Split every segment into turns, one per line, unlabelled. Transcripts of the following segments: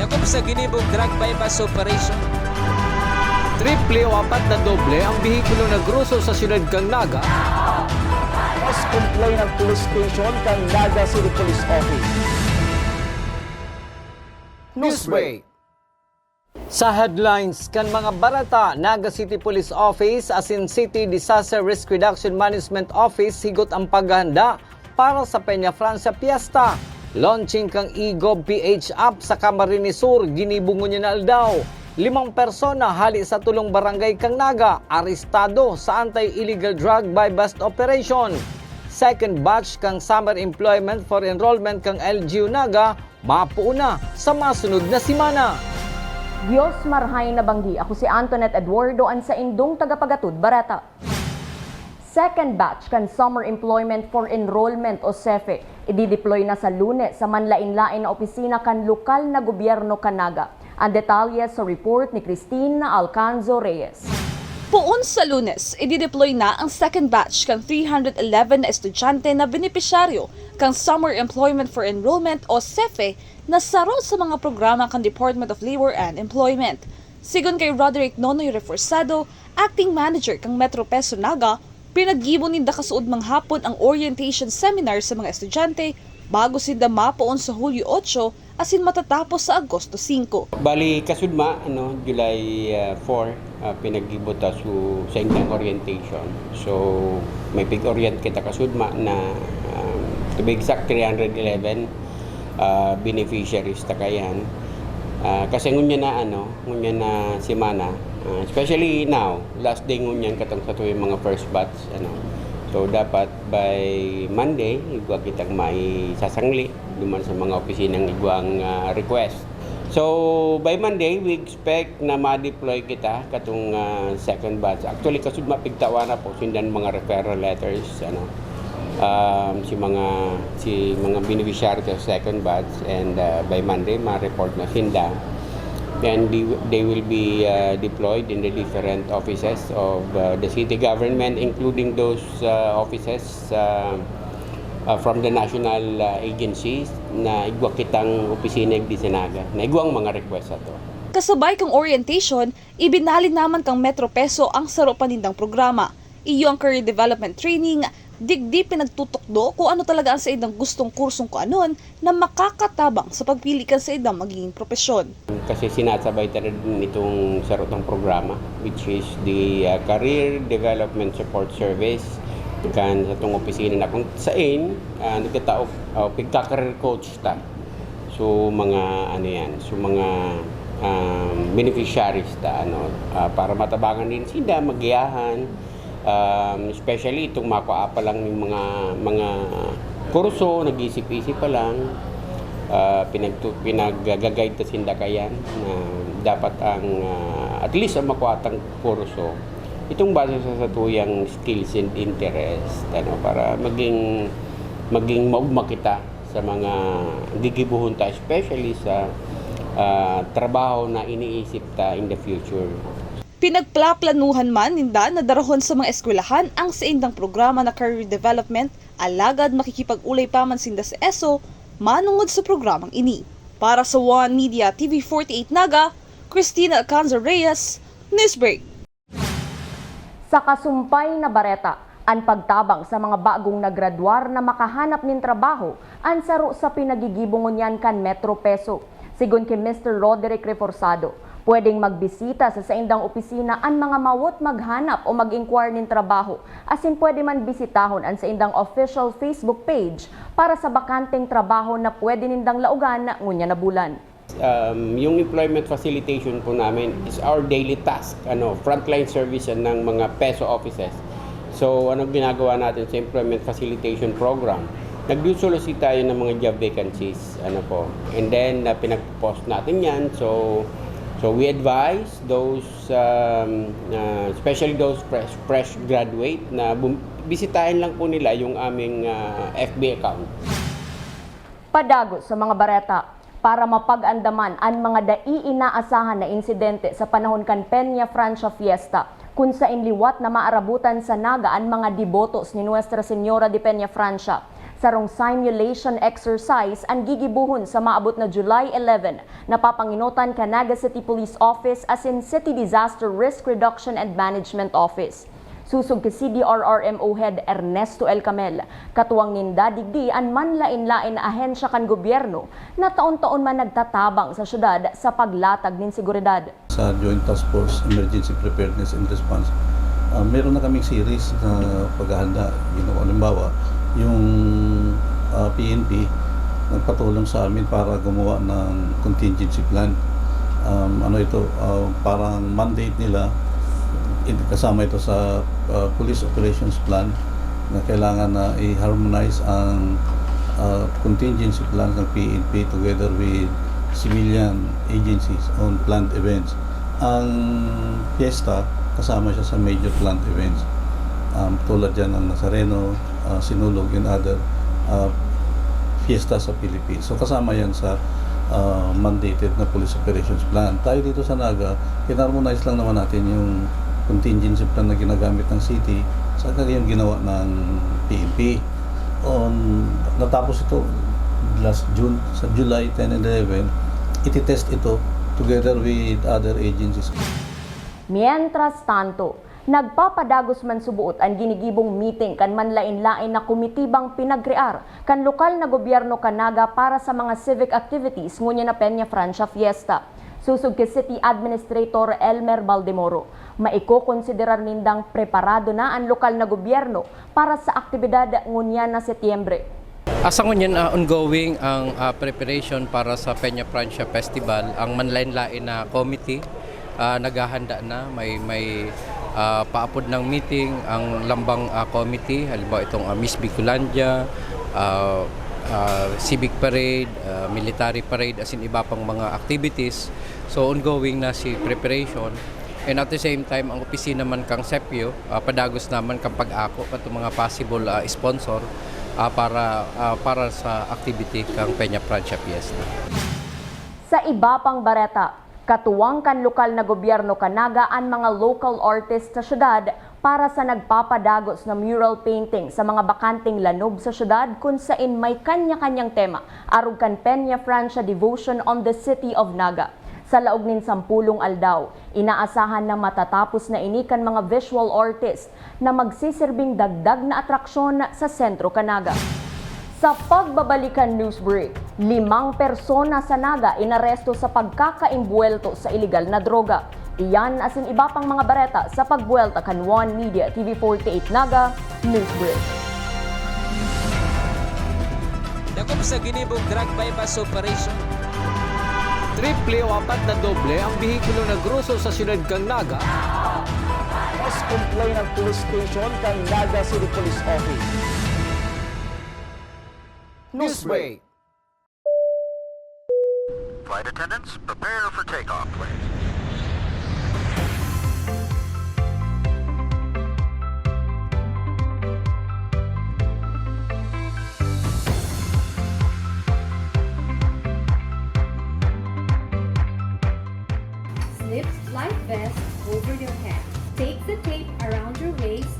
sakop sa ginibong drug bypass operation.
Triple o apat na doble ang bihikulo na gruso sa siyudad kang Naga.
Mas complain ng police station kang Naga City Police Office.
Newsbreak. Sa headlines kan mga barata, Naga City Police Office as in City Disaster Risk Reduction Management Office higot ang paghahanda para sa Peña Francia Fiesta. Launching kang eGov PH app sa Camarines Sur, ginibungon niya na aldaw. 5 persona hali sa tulong barangay kang Naga, arestado sa anti-illegal drug by bust operation. Second batch kang summer employment for enrollment kang LGU Naga, mapuuna sa masunod na simana.
Diyos marhay na banggi, ako si Antoinette Eduardo ang sa indong tagapagatud Barata. Second batch kan Summer Employment for Enrollment o SEFE, i-deploy na sa Lunes sa manlain-lain na opisina kan lokal na gobyerno Naga. Ang detalye sa report ni Cristina Alcanzo Reyes.
Puon sa Lunes, i-deploy na ang second batch kang 311 na estudyante na benepisyaryo kang Summer Employment for Enrollment o SEFE na saro sa mga programa kang Department of Labor and Employment. Sigon kay Roderick Nonoy Reforzado, Acting Manager kang Metro Peso Naga, pinagibon ninda kasuod manghapon ang orientation seminar sa mga estudyante bago sila mapuon sa Hulyo 8 asin matatapos sa Agosto 5.
Bali kasudma July 4 pinagibota sa indang orientation. So may pig-orient kita kasudma na to be exact 311 beneficiaries takayan. Kasi ngunya na semana, especially now, last day ngunyan katong sa tuwing mga first batch So dapat by Monday igwa kitang may sasangli duman sa mga opisinang igwang request. So by Monday we expect na ma-deploy kita katong second batch. Actually kasud mapigtawa na po sindan mga referral letters si mga beneficiary sa second batch and by Monday ma-report na sinda. Then they will be deployed in the different offices of the city government, including those offices from the national agencies na igwa kitang opisina di Naga, na igwang mga request ato.
Kasabay kang orientation, ibinalin naman kang Metro Peso ang saro panindang programa. Iyo ang career development training, digdi pinagtutukdo kung ano talaga ang sa idang gustong kursong kuanon na makakatabang sa pagpili ka sa idang magiging propesyon.
Kasi sinasabay talaga din itong sarotang programa which is the Career Development Support Service kan sa itong opisina na kung saan nagkatao pagka-career coach ta. So mga mga beneficiaries ta para matabangan din sila magiyahan. Especially itong makuha pa lang ng mga kurso, nag-isip-isip pa lang, pinag-guide ta sinda kayan na dapat ang at least ang makuha tang kurso itong base sa tuyang skills and interest para maging maugma kita sa mga gigibuhon ta, especially sa trabaho na iniisip ta in the future.
Pinagplaplanuhan man ninda na darahon sa mga eskwelahan ang sa indang programa na career development, alagad makikipag-ulay pa man sinda sa ESO, manungod sa programang ini. Para sa One Media TV48 Naga, Cristina Alcanzo Reyes, Newsbreak.
Sa kasumpay na Bareta, ang pagtabang sa mga bagong nagradwar na makahanap nin trabaho, ang saro sa pinagigibungon yan kan Metro Peso. Sigon kay Mr. Roderick Reforzado, pwedeng magbisita sa indang opisina ang mga mawot maghanap o mag-inquire nin trabaho. Asin pwede man bisitahon ang sa indang official Facebook page para sa bakanteng trabaho na pwede nindang laugan na ngunya na bulan.
Yung employment facilitation po namin is our daily task, frontline service ng mga PESO offices. So ano ginagawa natin sa employment facilitation program? Nag-solicit tayo ng mga job vacancies, and then pinag-post natin yan. So we advise those, especially those fresh graduate na bisitahin lang po nila yung aming FB account.
Padago sa mga Bareta, para mapag-andaman ang mga dai-inaasahan na insidente sa panahon kan Peña Francia Fiesta, kung sa inliwat na maarabutan sa Naga ang mga debotos ni Nuestra Señora de Peña Francia. Sarong simulation exercise ang gigibuhon sa maabot na July 11 na papanginutan ka Naga City Police Office as in City Disaster Risk Reduction and Management Office. Susog ki CDRRMO Head Ernesto El Camel, katuwang ninda digdi an manlain-lain na ahensya kan gobyerno na taon-taon man nagtatabang sa syudad sa paglatag nin seguridad.
Sa Joint Task Force Emergency Preparedness and Response, meron na kaming series na paghahanda. Halimbawa, yung PNP nagpatulong sa amin para gumawa ng contingency plan. Parang mandate nila, kasama ito sa police operations plan na kailangan na i-harmonize ang contingency plan ng PNP together with civilian agencies on planned events. Ang fiesta, kasama siya sa major planned events. Tulad dyan ng Nazareno, Sinulog, and other fiesta sa Philippines. So kasama yan sa mandated na police operations plan. Tayo dito sa Naga, hinarmonize lang naman natin yung contingency plan na ginagamit ng city sa yung ginawa ng PNP. Natapos ito last June, sa July 10 and 11, iti-test ito together with other agencies.
Mientras tanto, nagpapadagos man subuot ang ginigibong meeting kan manlain-lain na komitibang pinagrear kan lokal na gobyerno Naga para sa mga civic activities ngunya na Peña Francia Fiesta. Susog kay City Administrator Elmer Baldemoro, maiko-konsiderar nindang preparado na ang lokal na gobyerno para sa aktibidad ngunya na Setyembre.
Asa ngunyan ongoing ang preparation para sa Peña Francia Festival. Ang manlain-lain na committee naghahanda na, may paapod ng meeting ang lambang committee, halimbawa itong Miss Bicolandia, civic parade, military parade, as in iba pang mga activities. So ongoing na si preparation. And at the same time, ang opisina man kang Sepio, padagos naman kang pag-ako at mga possible sponsor para sa activity kang Peña Francia Fiesta.
Sa iba pang bareta, katuwang kan lokal na gobyerno Naga ang mga local artists sa syudad para sa nagpapadagos na mural painting sa mga bakanting lanob sa syudad kung saan may kanya-kanyang tema arug kan Peña Francia Devotion on the City of Naga. Sa laog nin 10 aldaw, inaasahan na matatapos na inikan mga visual artist na magsisirbing dagdag na atraksyon sa sentro Naga. Sa pagbabalikan news break, 5 persona sa Naga inaresto sa pagkakaimbuelto sa iligal na droga. Iyan asin iba pang mga bareta sa pagbuelta kan One Media TV48 Naga News Break.
Dagom sa ginibong drug bypass operation.
Triple o 4 na doble ang bihikulo na gruso sa siyudad kang Naga.
Mas complain ng police station kang Naga City Police Office.
Newsbreak.
Flight attendants, prepare for takeoff, please.
Slip life vest over your head. Take the tape around your waist.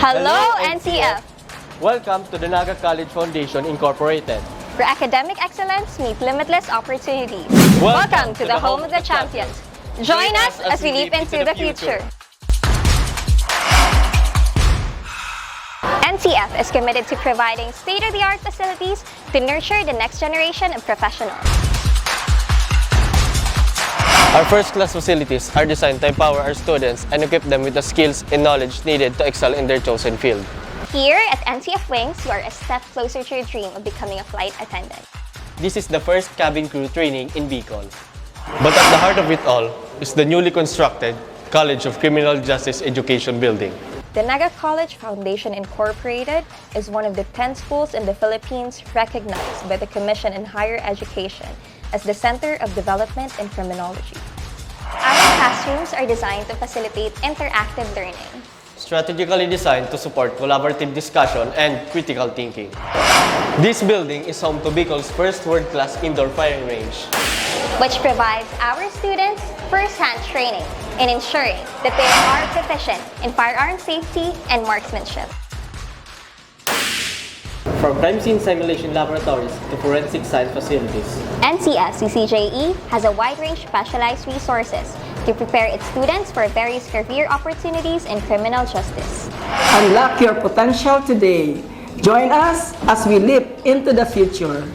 Hello, NCF!
Welcome to the Naga College Foundation Incorporated.
Where academic excellence meet limitless opportunities. Welcome to the home of the champions. Join us as we leap into the future. NCF is committed to providing state-of-the-art facilities to nurture the next generation of professionals.
Our first-class facilities are designed to empower our students and equip them with the skills and knowledge needed to excel in their chosen field.
Here at NCF Wings, you are a step closer to your dream of becoming a flight attendant.
This is the first cabin crew training in Bicol. But at the heart of it all is the newly constructed College of Criminal Justice Education building.
The Naga College Foundation Incorporated is one of the 10 schools in the Philippines recognized by the Commission on Higher Education as the Center of Development in Criminology. Our classrooms are designed to facilitate interactive learning,
Strategically designed to support collaborative discussion and critical thinking. This building is home to Bicol's first world-class indoor firing range,
which provides our students first-hand training in ensuring that they are proficient in firearm safety and marksmanship.
from crime scene simulation laboratories to forensic science facilities.
NCF CCJE has a wide range of specialized resources to prepare its students for various career opportunities in criminal justice.
Unlock your potential today. Join us as we leap into the future.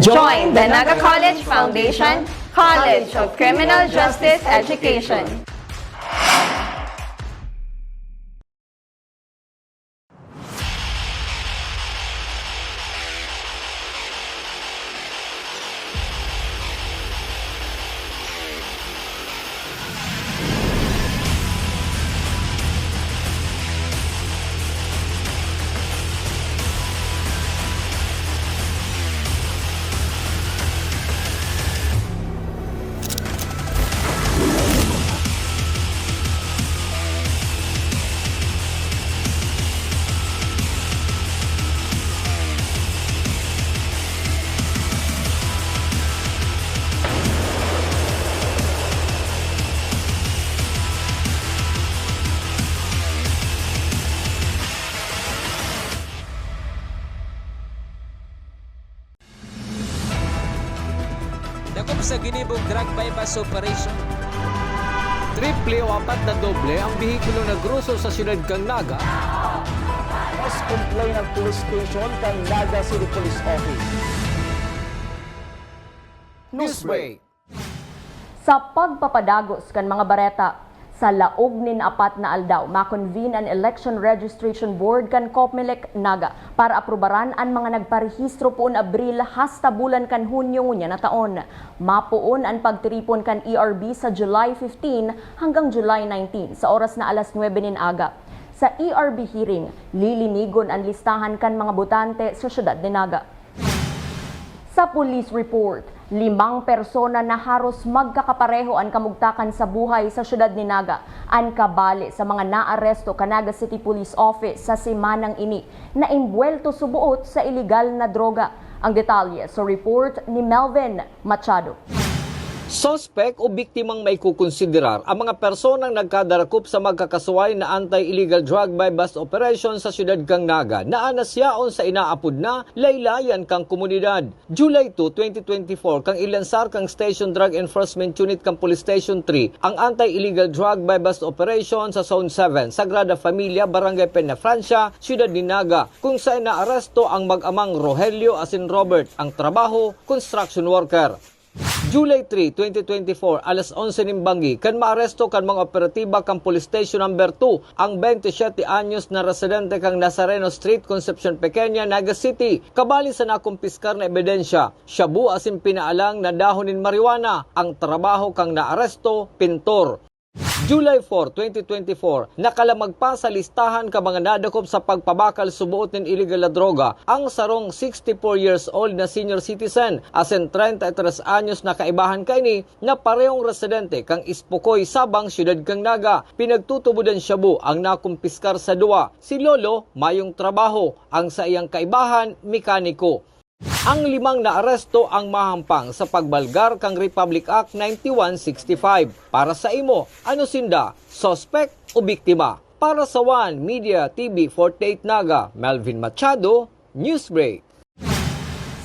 Join the Naga College Foundation College of Criminal Justice Education.
Dakop sa ginibong drug bypass operation.
Triple o apat na doble ang bihikulo na gruso sa siyudad kang Naga.
Mas complain ng police station kang Naga City Police Office.
Newsbreak.
Sa pagpapadagos kan mga bareta, sa laog nin apat na aldaw, makonvene an election registration board kan COPMELEC Naga para aprobaran ang mga nagparehistro poon Abril hasta bulan kan Hunyo ngunya na taon. Mapuon ang pagtiripon kan ERB sa July 15 hanggang July 19 sa oras na alas 9 nin aga. Sa ERB hearing, lilinigon ang listahan kan mga botante sa syudad ni Naga. Sa police report, 5 persona na haros magkakapareho ang kamugtakan sa buhay sa syudad ni Naga. Ang kabali sa mga naaresto ka Naga City Police Office sa semanang ini na imbwelto subuot sa ilegal na droga. Ang detalye sa report ni Melvin Machado.
Suspect o biktimang may kukonsiderar ang mga personang nagkadarakop sa magkakasuway na anti-illegal drug bypass operation sa siyudad kang Naga na anasyaon sa inaapod na laylayan kang komunidad. July 2, 2024 kang ilansar kang Station Drug Enforcement Unit kang Police Station 3 ang anti-illegal drug bypass operation sa Zone 7, Sagrada Familia, Barangay Penafrancia, siyudad ni Naga, kung saan naaresto ang mag-amang Rogelio asin Robert, ang trabaho, construction worker. July 3, 2024, alas 11 ng Bangi, kan maaresto kan mga operatiba kang Police Station number 2 ang 27 anyos na residente kang Nazareno Street, Concepcion Pequeña, Naga City. Kabali sa nakumpiskar na ebidensya, shabu asin pinaalang na dahonin marijuana, ang trabaho kang naaresto, pintor. July 4, 2024, nakalamag pa sa listahan ka mga nadakop sa pagpabakal subuot ng illegal na droga ang sarong 64 years old na senior citizen asin 33 anyos na kaibahan kaini na parehong residente kang Ispukoy, Sabang, siyudad kang Naga. Pinagtutubudan shabu ang nakumpiskar sa duwa. Si Lolo, mayong trabaho, ang sa iyang kaibahan, mekaniko. Ang 5 na aresto ang mahampang sa pagbalgar kang Republic Act 9165. Para sa imo, ano sinda, suspect o biktima? Para sa One Media TV 48 Naga, Melvin Machado, Newsbreak.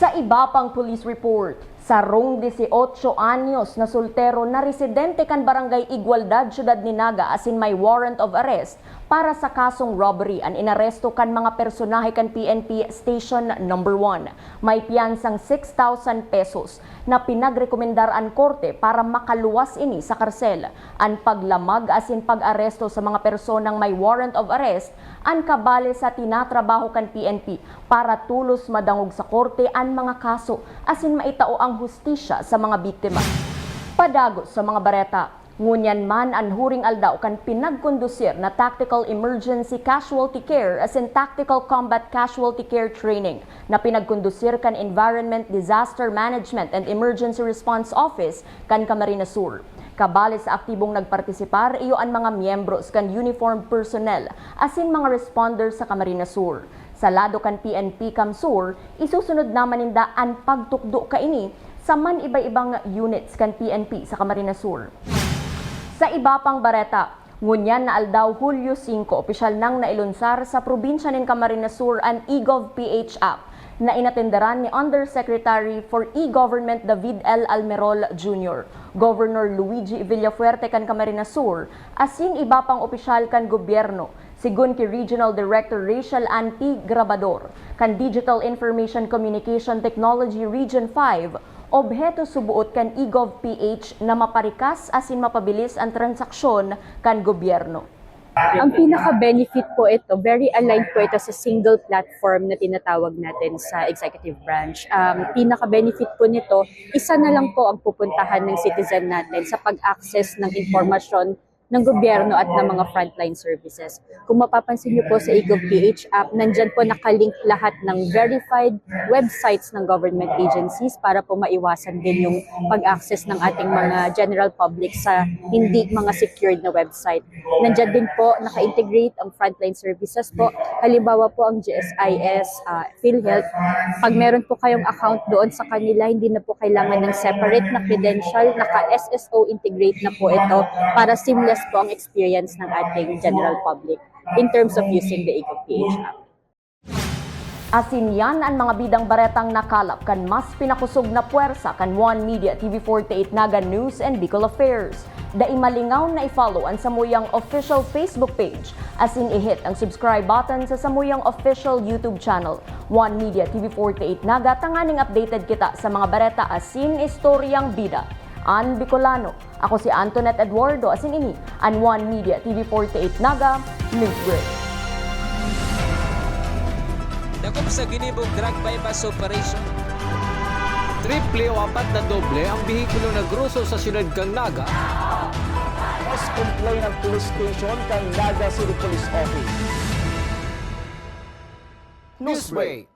Sa iba pang police report, sarong 18 anyos na soltero na residente kan Barangay Igualdad, Syudad ni Naga asin may warrant of arrest para sa kasong robbery ang inaresto kan mga personahe kan PNP Station No. 1. May piyansang 6,000 pesos na pinagrekomendar ang korte para makaluwas ini sa karsel. Ang paglamag asin pag-aresto sa mga personang may warrant of arrest ang kabale sa tinatrabaho kan PNP para tulos madangog sa korte ang mga kaso asin maitao ang hustisya sa mga biktima. Padagos sa mga bareta, ngunyan man ang huring aldaw kan pinagkondusir na Tactical Emergency Casualty Care as in Tactical Combat Casualty Care Training na pinagkondusir kan Environment Disaster Management and Emergency Response Office kan Camarines Sur. Kabali sa aktibong nagpartisipar iyo ang mga miyembros kan uniformed personnel asin mga responders sa Camarines Sur. Sa lado kan PNP Camsur, isusunod naman ninda ang pagtukdo kaini sa man iba-ibang units kan PNP sa Camarines Sur. Sa iba pang bareta, ngunyan na aldaw Hulyo 5, opisyal nang nailunsar sa probinsya ng Camarines Sur ang eGov-PH app na inatenderan ni Undersecretary for E-Government David L. Almerol Jr., Governor Luigi Villafuerte kan Camarines Sur, asin iba pang opisyal kan gobyerno, sigun ki Regional Director Rachel Ann P. Grabador, kan Digital Information Communication Technology Region 5, obheto subuot kan eGov-PH na maparikas asin mapabilis ang transaksyon kan gobyerno.
Ang pinaka-benefit po ito, very aligned po ito sa single platform na tinatawag natin sa executive branch. Pinaka-benefit po nito, isa na lang po ang pupuntahan ng citizen natin sa pag-access ng informasyon ng gobyerno at ng mga frontline services. Kung mapapansin niyo po sa eGov-PH app, nandyan po nakalink lahat ng verified websites ng government agencies para po maiwasan din yung pag-access ng ating mga general public sa hindi mga secured na website. Nandyan din po naka-integrate ang frontline services po. Halimbawa po ang GSIS, PhilHealth. Pag meron po kayong account doon sa kanila, hindi na po kailangan ng separate na credential, naka-SSO integrate na po ito para seamless po ang experience ng ating general public in terms of using the eGov-PH app.
Asin yan ang mga bidang baretang nakalap kan mas pinakusog na puwersa kan One Media TV 48 Naga News and Bicol Affairs. Dai malingaw na i-follow ang Samuyang official Facebook page asin i-hit ang subscribe button sa Samuyang official YouTube channel. One Media TV 48 Naga, tanganing updated kita sa mga bareta asin istoryang bida. An Bicolano, ako si Antoinette Eduardo asin ini ang One Media TV 48 Naga Newsbreak.
Dakop sa ginibong drug bypass operation.
Triple o 4 na doble ang bihikulo na gruso sa siyudad kang Naga.
Mas complain ng police station kang Naga City Police Office.
Newsbreak.